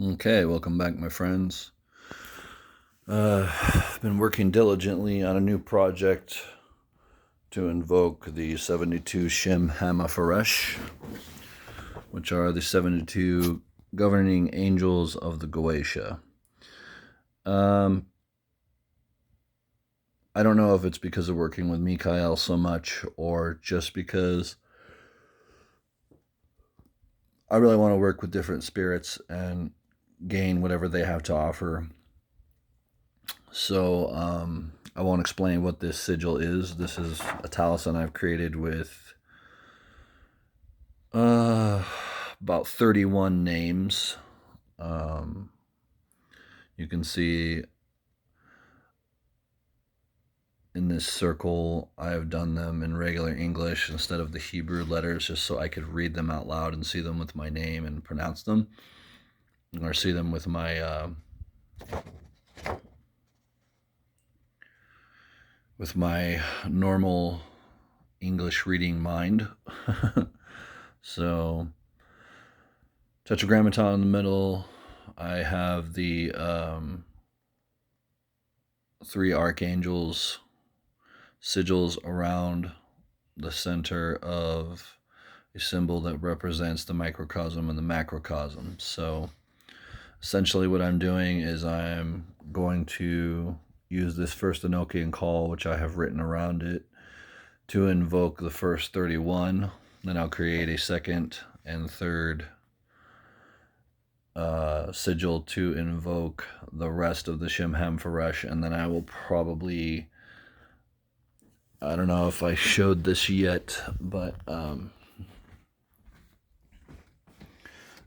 Okay, welcome back, my friends. I've been working diligently on a new project to invoke the 72 Shem Hamafaresh, which are the 72 governing angels of the Goetia. I don't know if it's because of working with Mikhail so much or just because I really want to work with different spirits and gain whatever they have to offer. So I won't explain what this sigil is. This is a talisman I've created with about 31 names. You can see in this circle, I have done them in regular English instead of the Hebrew letters, just so I could read them out loud and see them with my name and pronounce them, or see them with my normal English reading mind. So, Tetragrammaton in the middle. I have the three archangels, sigils around the center of a symbol that represents the microcosm and the macrocosm. So, essentially, what I'm doing is I'm going to use this first Enochian call, which I have written around it, to invoke the first 31. Then I'll create a second and third sigil to invoke the rest of the Shem Hamfaresh, and then I will probably, I don't know if I showed this yet, but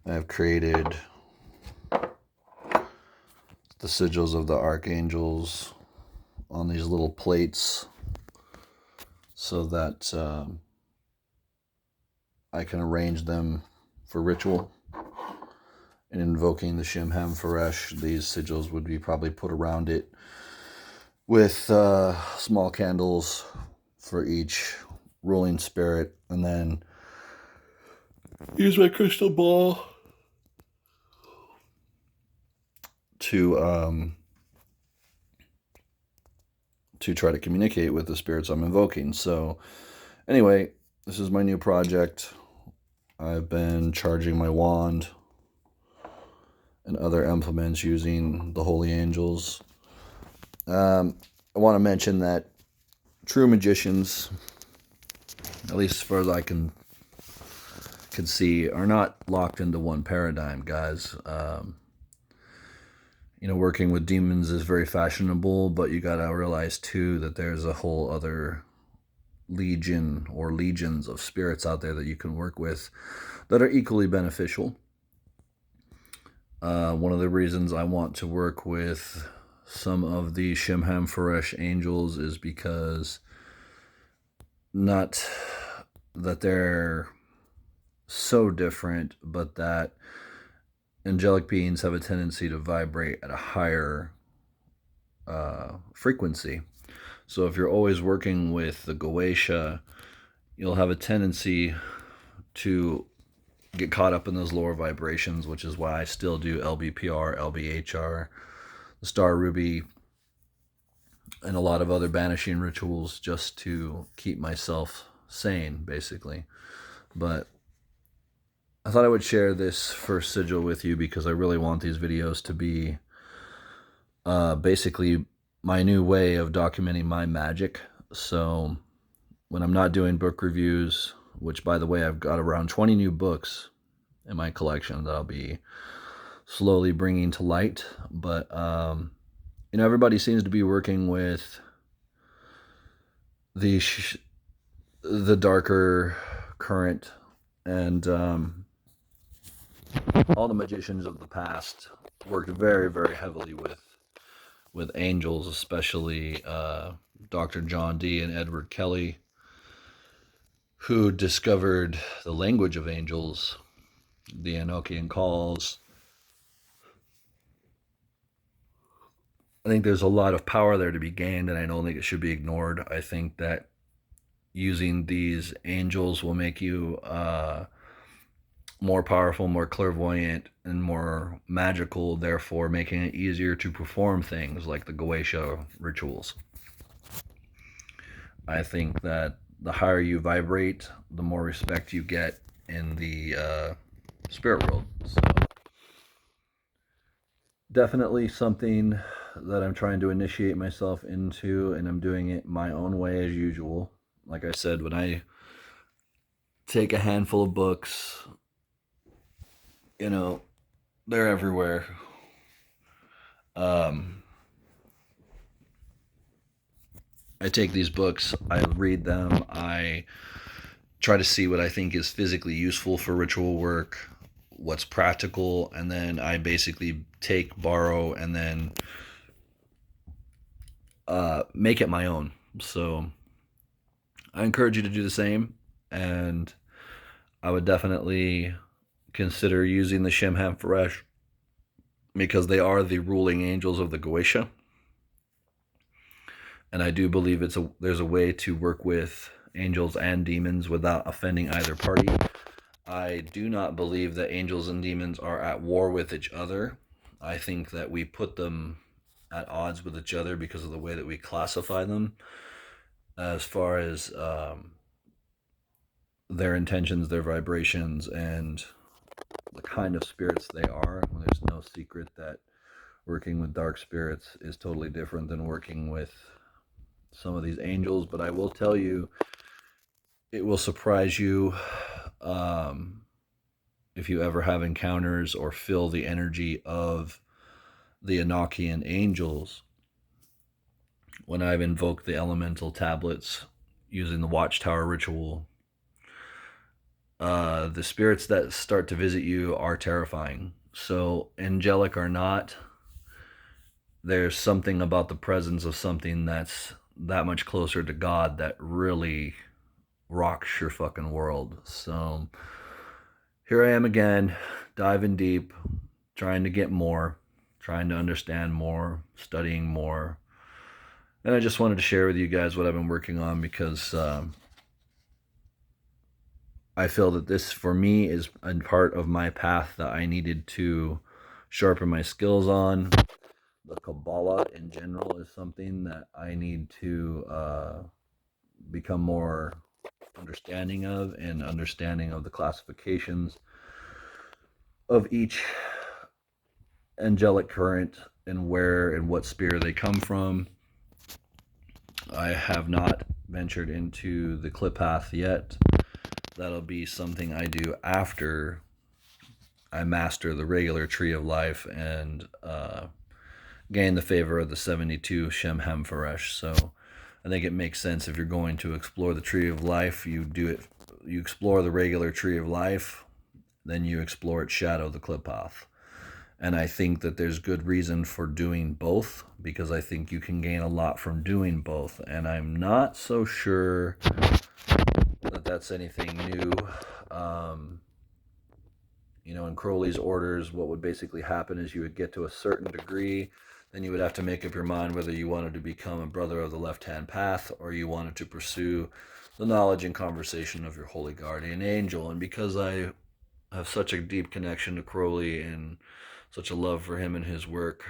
I've created the sigils of the archangels on these little plates so that I can arrange them for ritual. In invoking the Shem Hamfaresh, these sigils would be probably put around it with small candles for each ruling spirit, and then use my crystal ball to try to communicate with the spirits I'm invoking. So anyway, this is my new project. I've been charging my wand and other implements using the holy angels. I want to mention that true magicians, at least as far as I can see, are not locked into one paradigm, guys. Working with demons is very fashionable, but you got to realize too that there's a whole other legion or legions of spirits out there that you can work with that are equally beneficial. One of the reasons I want to work with some of the Shem Hamfaresh angels is because, not that they're so different, but that angelic beings have a tendency to vibrate at a higher frequency. So if you're always working with the Goetia, you'll have a tendency to get caught up in those lower vibrations, which is why I still do LBPR, LBHR, the Star Ruby, and a lot of other banishing rituals just to keep myself sane, basically. But I thought I would share this first sigil with you because I really want these videos to be basically my new way of documenting my magic. So when I'm not doing book reviews, which, by the way, I've got around 20 new books in my collection that I'll be slowly bringing to light. But, everybody seems to be working with the darker current, and all the magicians of the past worked very, very heavily with angels, especially Dr. John Dee and Edward Kelly, who discovered the language of angels, the Enochian calls. I think there's a lot of power there to be gained, and I don't think it should be ignored. I think that using these angels will make you more powerful, more clairvoyant, and more magical, therefore making it easier to perform things like the Goetia rituals. I think that the higher you vibrate, the more respect you get in the spirit world. So definitely something that I'm trying to initiate myself into, and I'm doing it my own way as usual. Like I said, when I take a handful of books, you know, they're everywhere. I take these books, I read them, I try to see what I think is physically useful for ritual work, what's practical, and then I basically take, borrow, and then make it my own. So I encourage you to do the same, and I would definitely consider using the Shemham Faresh because they are the ruling angels of the Goetia. And I do believe there's a way to work with angels and demons without offending either party. I do not believe that angels and demons are at war with each other. I think that we put them at odds with each other because of the way that we classify them as far as their intentions, their vibrations, and the kind of spirits they are. There's no secret that working with dark spirits is totally different than working with some of these angels, but I will tell you, it will surprise you if you ever have encounters or feel the energy of the Enochian angels. When I've invoked the elemental tablets using the Watchtower ritual, the spirits that start to visit you are terrifying. So, angelic or not, there's something about the presence of something that's that much closer to God that really rocks your fucking world. So here I am again, diving deep, trying to get more, trying to understand more, studying more. And I just wanted to share with you guys what I've been working on because I feel that this, for me, is a part of my path that I needed to sharpen my skills on. The Kabbalah in general is something that I need to become more understanding of, and understanding of the classifications of each angelic current and where and what sphere they come from. I have not ventured into the clip path yet. That'll be something I do after I master the regular tree of life and gain the favor of the 72 Shemham Faresh. So I think it makes sense, if you're going to explore the tree of life, you explore the regular tree of life, then you explore its shadow, the clip path. And I think that there's good reason for doing both, because I think you can gain a lot from doing both. And I'm not so sure that that's anything new. In Crowley's orders, what would basically happen is you would get to a certain degree, then you would have to make up your mind whether you wanted to become a brother of the left-hand path or you wanted to pursue the knowledge and conversation of your holy guardian angel. And because I have such a deep connection to Crowley and such a love for him and his work,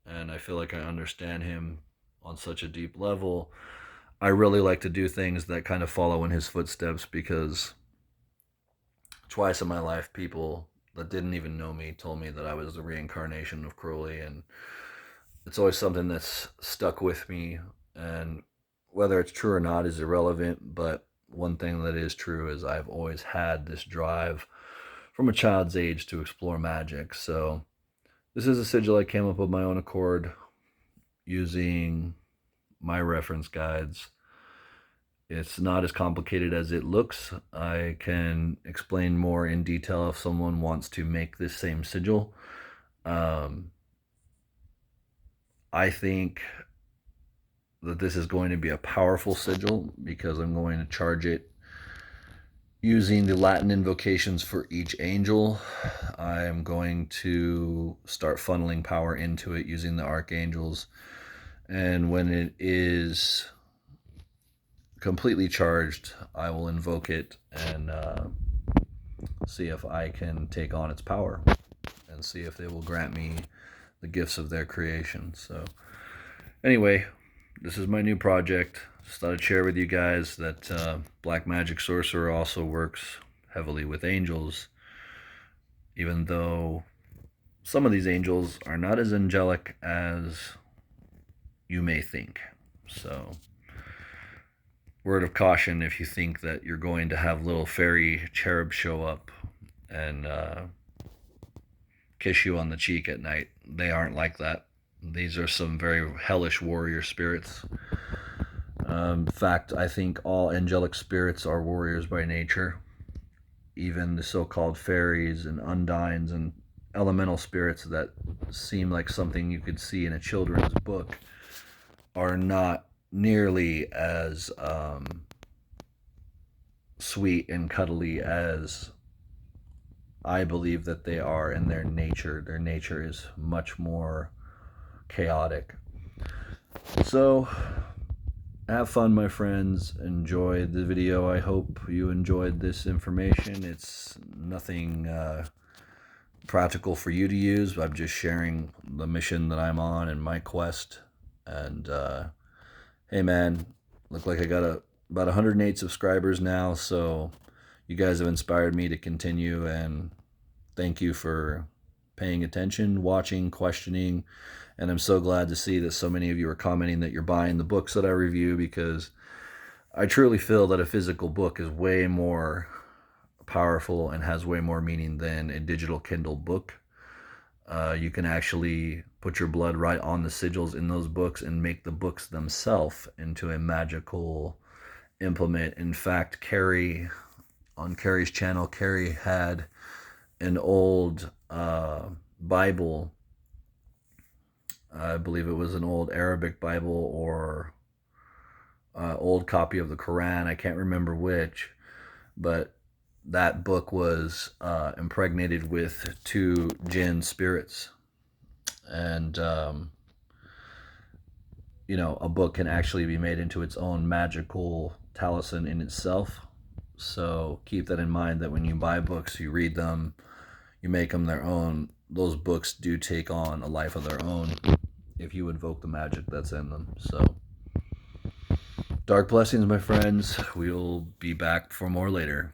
and I feel like I understand him on such a deep level, I really like to do things that kind of follow in his footsteps, because twice in my life, people that didn't even know me told me that I was the reincarnation of Crowley, and it's always something that's stuck with me. And whether it's true or not is irrelevant, but one thing that is true is I've always had this drive from a child's age to explore magic. So this is a sigil I came up with my own accord using my reference guides. It's not as complicated as it looks. I can explain more in detail if someone wants to make this same sigil. I think that this is going to be a powerful sigil because I'm going to charge it using the Latin invocations for each angel. I'm going to start funneling power into it using the archangels. And when it is completely charged, I will invoke it and see if I can take on its power and see if they will grant me the gifts of their creation. So anyway, this is my new project. Just thought I'd share with you guys that Black Magic Sorcerer also works heavily with angels, even though some of these angels are not as angelic as you may think. So, word of caution if you think that you're going to have little fairy cherubs show up and kiss you on the cheek at night. They aren't like that. These are some very hellish warrior spirits. In fact, I think all angelic spirits are warriors by nature. Even the so-called fairies and undines and elemental spirits that seem like something you could see in a children's book are not nearly as sweet and cuddly as I believe that they are in their nature. Their nature is much more chaotic. So, have fun, my friends. Enjoy the video. I hope you enjoyed this information. It's nothing practical for you to use. I'm just sharing the mission that I'm on and my quest. And hey, man, look like I got about 108 subscribers now. So you guys have inspired me to continue. And thank you for paying attention, watching, questioning. And I'm so glad to see that so many of you are commenting that you're buying the books that I review, because I truly feel that a physical book is way more powerful and has way more meaning than a digital Kindle book. You can actually put your blood right on the sigils in those books and make the books themselves into a magical implement. In fact, on Carrie's channel, Carrie had an old Bible. I believe it was an old Arabic Bible or old copy of the Quran. I can't remember which, but that book was impregnated with 2 jinn spirits. And, you know, a book can actually be made into its own magical talisman in itself. So keep that in mind, that when you buy books, you read them, you make them their own. Those books do take on a life of their own if you invoke the magic that's in them. So, dark blessings, my friends. We'll be back for more later.